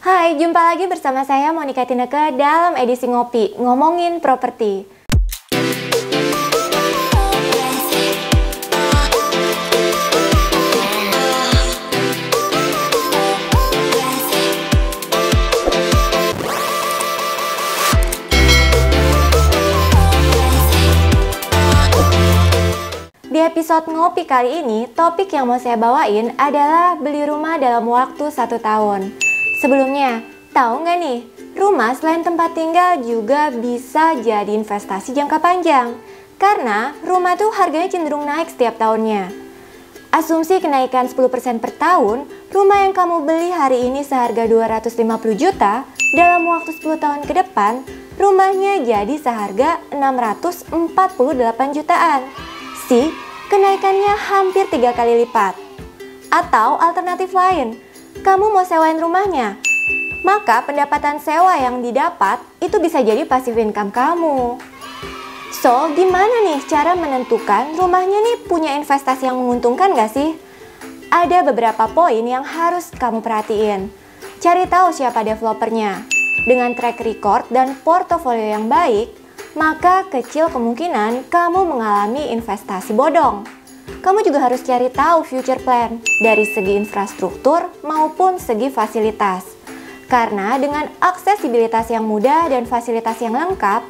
Hai, jumpa lagi bersama saya Monica Tineke dalam edisi Ngopi, ngomongin properti. Di episode Ngopi kali ini, topik yang mau saya bawain adalah beli rumah dalam waktu 1 tahun. Sebelumnya, tahu nggak nih, rumah selain tempat tinggal juga bisa jadi investasi jangka panjang. Karena rumah tuh harganya cenderung naik setiap tahunnya. Asumsi kenaikan 10% per tahun, rumah yang kamu beli hari ini seharga 250 juta, dalam waktu 10 tahun ke depan, rumahnya jadi seharga 648 jutaan. Kenaikannya hampir 3 kali lipat. Atau alternatif lain, kamu mau sewain rumahnya, maka pendapatan sewa yang didapat itu bisa jadi passive income kamu. So, gimana nih cara menentukan rumahnya nih punya investasi yang menguntungkan gak sih? Ada beberapa poin yang harus kamu perhatiin. Cari tahu siapa developernya. Dengan track record dan portofolio yang baik, maka kecil kemungkinan kamu mengalami investasi bodong. Kamu juga harus cari tahu future plan dari segi infrastruktur maupun segi fasilitas. Karena dengan aksesibilitas yang mudah dan fasilitas yang lengkap,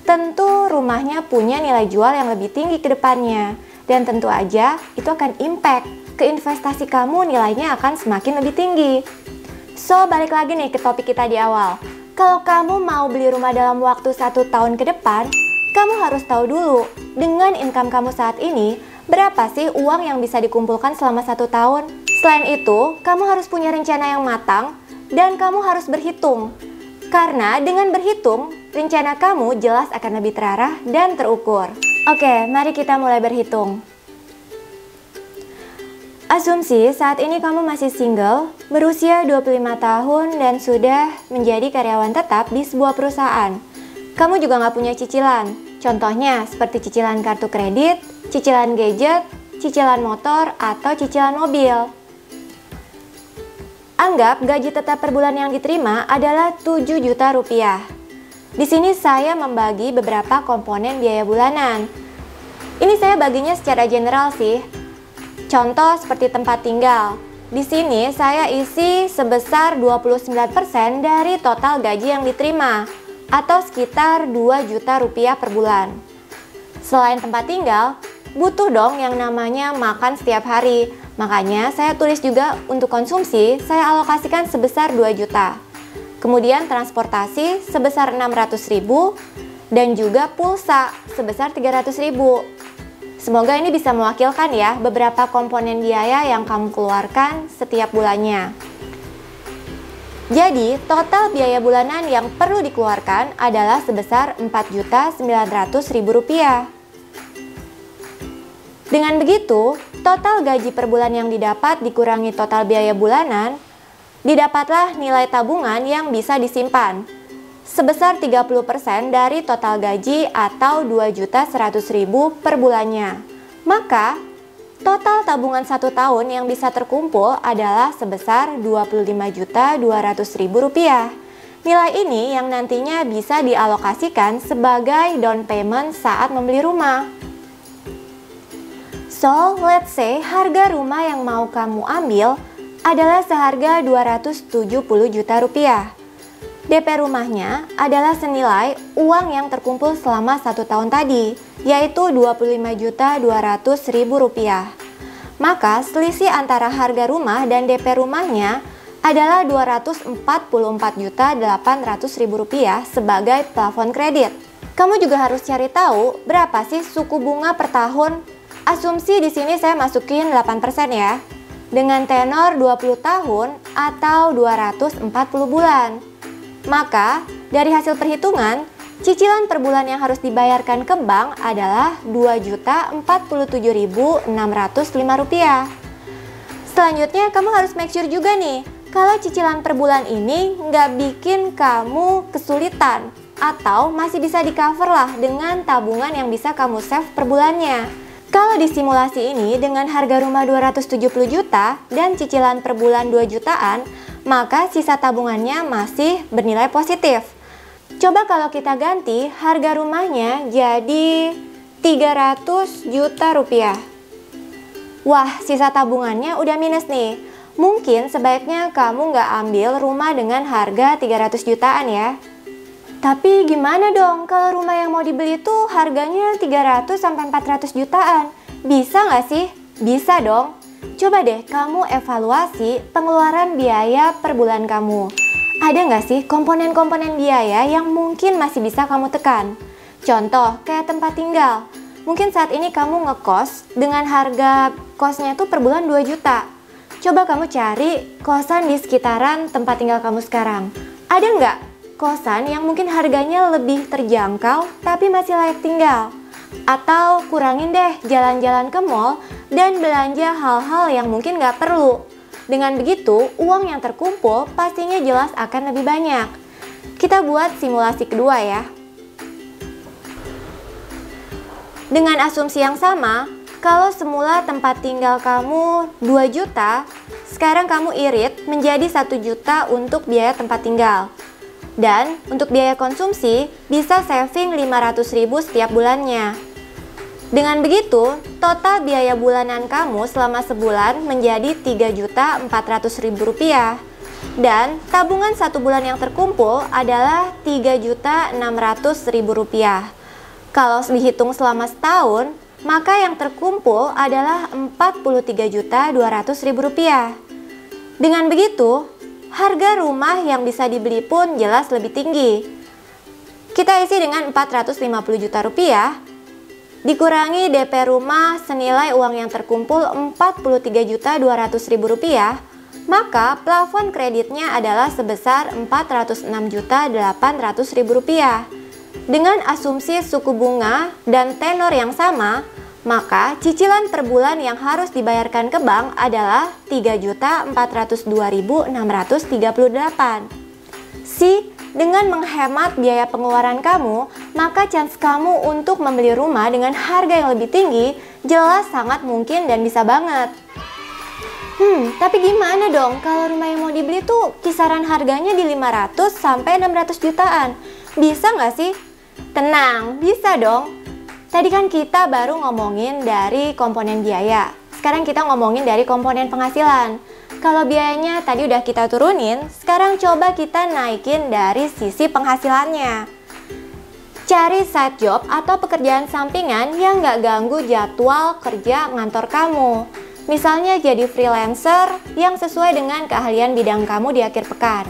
tentu rumahnya punya nilai jual yang lebih tinggi ke depannya. Dan tentu aja itu akan impact ke investasi kamu, nilainya akan semakin lebih tinggi. So, balik lagi nih ke topik kita di awal. Kalau kamu mau beli rumah dalam waktu 1 tahun ke depan, kamu harus tahu dulu, dengan income kamu saat ini, berapa sih uang yang bisa dikumpulkan selama 1 tahun? Selain itu, kamu harus punya rencana yang matang, dan kamu harus berhitung. Karena dengan berhitung, rencana kamu jelas akan lebih terarah dan terukur. Oke, mari kita mulai berhitung. Asumsi saat ini kamu masih single, berusia 25 tahun dan sudah menjadi karyawan tetap di sebuah perusahaan. Kamu juga nggak punya cicilan, contohnya seperti cicilan kartu kredit, cicilan gadget, cicilan motor, atau cicilan mobil. Anggap gaji tetap per bulan yang diterima adalah 7 juta rupiah. Di sini saya membagi beberapa komponen biaya bulanan. Ini saya baginya secara general sih. Contoh seperti tempat tinggal. Di sini saya isi sebesar 29% dari total gaji yang diterima, atau sekitar 2 juta rupiah per bulan. Selain tempat tinggal, butuh dong yang namanya makan setiap hari. Makanya saya tulis juga untuk konsumsi, saya alokasikan sebesar 2 juta. Kemudian transportasi sebesar 600.000 dan juga pulsa sebesar 300.000. Semoga ini bisa mewakilkan ya beberapa komponen biaya yang kamu keluarkan setiap bulannya. Jadi, total biaya bulanan yang perlu dikeluarkan adalah sebesar 4.900.000 rupiah. Dengan begitu, total gaji per bulan yang didapat dikurangi total biaya bulanan, didapatlah nilai tabungan yang bisa disimpan sebesar 30% dari total gaji atau 2.100.000 per bulannya. Maka, total tabungan 1 tahun yang bisa terkumpul adalah sebesar 25.200.000 rupiah. Nilai ini yang nantinya bisa dialokasikan sebagai down payment saat membeli rumah. So, let's say harga rumah yang mau kamu ambil adalah seharga 270 juta rupiah. DP rumahnya adalah senilai uang yang terkumpul selama 1 tahun tadi, yaitu 25.200.000 rupiah. Maka selisih antara harga rumah dan DP rumahnya adalah 244.800.000 rupiah sebagai plafon kredit. Kamu juga harus cari tahu berapa sih suku bunga per tahun. Asumsi di sini saya masukin 8% ya, dengan tenor 20 tahun atau 240 bulan. Maka, dari hasil perhitungan, cicilan per bulan yang harus dibayarkan ke bank adalah Rp2.047.605. Selanjutnya, kamu harus make sure juga nih, kalau cicilan per bulan ini nggak bikin kamu kesulitan, atau masih bisa di-cover lah dengan tabungan yang bisa kamu save per bulannya. Kalau di simulasi ini dengan harga rumah 270 juta dan cicilan per bulan 2 jutaan, maka sisa tabungannya masih bernilai positif. Coba kalau kita ganti harga rumahnya jadi 300 juta rupiah. Wah, sisa tabungannya udah minus nih. Mungkin sebaiknya kamu nggak ambil rumah dengan harga 300 jutaan ya. Tapi gimana dong kalau rumah yang mau dibeli tuh harganya 300 sampai 400 jutaan? Bisa nggak sih? Bisa dong. Coba deh kamu evaluasi pengeluaran biaya per bulan kamu. Ada nggak sih komponen-komponen biaya yang mungkin masih bisa kamu tekan? Contoh kayak tempat tinggal. Mungkin saat ini kamu ngekos dengan harga kosnya tuh per bulan 2 juta. Coba kamu cari kosan di sekitaran tempat tinggal kamu sekarang. Ada nggak kosan yang mungkin harganya lebih terjangkau tapi masih layak tinggal? Atau kurangin deh jalan-jalan ke mall dan belanja hal-hal yang mungkin nggak perlu. Dengan begitu, uang yang terkumpul pastinya jelas akan lebih banyak. Kita buat simulasi kedua ya. Dengan asumsi yang sama, kalau semula tempat tinggal kamu 2 juta, sekarang kamu irit menjadi 1 juta untuk biaya tempat tinggal. Dan untuk biaya konsumsi bisa saving 500.000 setiap bulannya. Dengan begitu, total biaya bulanan kamu selama sebulan menjadi 3.400.000 rupiah. Dan tabungan 1 bulan yang terkumpul adalah 3.600.000 rupiah. Kalau dihitung selama setahun, maka yang terkumpul adalah 43.200.000 rupiah. Dengan begitu, harga rumah yang bisa dibeli pun jelas lebih tinggi. Kita isi dengan 450 juta rupiah, dikurangi DP rumah senilai uang yang terkumpul 43.200.000 rupiah, maka plafon kreditnya adalah sebesar 406.800.000 rupiah. Dengan asumsi suku bunga dan tenor yang sama, maka cicilan per bulan yang harus dibayarkan ke bank adalah 3.402.638. Dengan menghemat biaya pengeluaran kamu, maka chance kamu untuk membeli rumah dengan harga yang lebih tinggi jelas sangat mungkin dan bisa banget. Tapi gimana dong kalau rumah yang mau dibeli tuh kisaran harganya di 500 sampai 600 jutaan? Bisa nggak sih? Tenang, bisa dong. Tadi kan kita baru ngomongin dari komponen biaya. Sekarang kita ngomongin dari komponen penghasilan. Kalau biayanya tadi udah kita turunin, sekarang coba kita naikin dari sisi penghasilannya. Cari side job atau pekerjaan sampingan yang nggak ganggu jadwal kerja ngantor kamu. Misalnya jadi freelancer yang sesuai dengan keahlian bidang kamu di akhir pekan.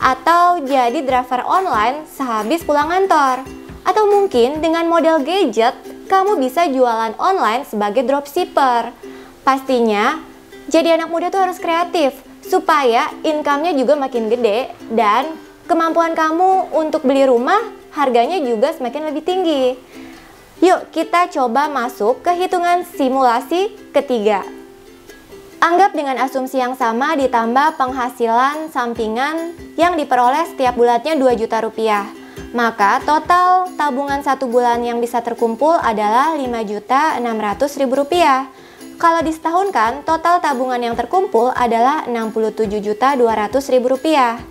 Atau jadi driver online sehabis pulang kantor. Atau mungkin dengan model gadget, kamu bisa jualan online sebagai dropshipper. Pastinya, jadi anak muda tuh harus kreatif, supaya income-nya juga makin gede, dan kemampuan kamu untuk beli rumah, harganya juga semakin lebih tinggi. Yuk, kita coba masuk ke hitungan simulasi ketiga. Anggap dengan asumsi yang sama ditambah penghasilan sampingan yang diperoleh setiap bulannya 2 juta rupiah. Maka total tabungan 1 bulan yang bisa terkumpul adalah 5.600.000 rupiah. Kalau disetahunkan, total tabungan yang terkumpul adalah 67.200.000 rupiah.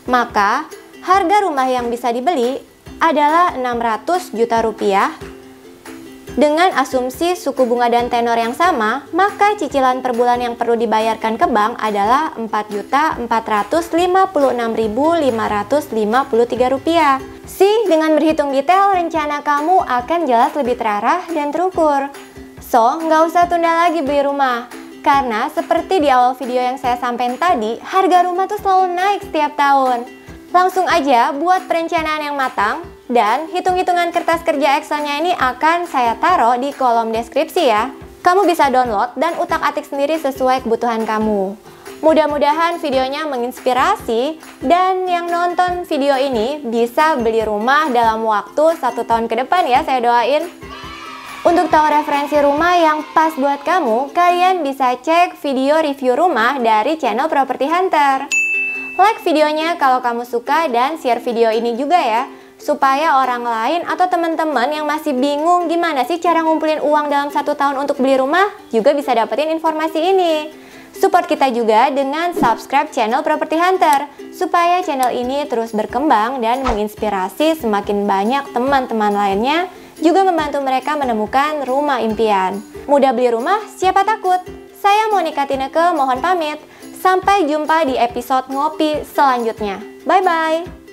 Maka harga rumah yang bisa dibeli adalah 600 juta rupiah. Dengan asumsi suku bunga dan tenor yang sama, maka cicilan per bulan yang perlu dibayarkan ke bank adalah 4.456.553 rupiah. Dengan berhitung detail, rencana kamu akan jelas lebih terarah dan terukur. So, nggak usah tunda lagi beli rumah. Karena seperti di awal video yang saya sampaikan tadi, harga rumah tuh selalu naik setiap tahun. Langsung aja buat perencanaan yang matang, dan hitung-hitungan kertas kerja Excelnya ini akan saya taruh di kolom deskripsi ya. Kamu bisa download dan utak-atik sendiri sesuai kebutuhan kamu. Mudah-mudahan videonya menginspirasi dan yang nonton video ini bisa beli rumah dalam waktu 1 tahun ke depan ya, saya doain. Untuk tahu referensi rumah yang pas buat kamu, kalian bisa cek video review rumah dari channel Property Hunter. Like videonya kalau kamu suka dan share video ini juga ya, supaya orang lain atau teman-teman yang masih bingung gimana sih cara ngumpulin uang dalam 1 tahun untuk beli rumah juga bisa dapetin informasi ini. Support kita juga dengan subscribe channel Property Hunter, supaya channel ini terus berkembang dan menginspirasi semakin banyak teman-teman lainnya, juga membantu mereka menemukan rumah impian. Mudah beli rumah, siapa takut? Saya Monica Tineke, mohon pamit. Sampai jumpa di episode Ngopi selanjutnya. Bye-bye!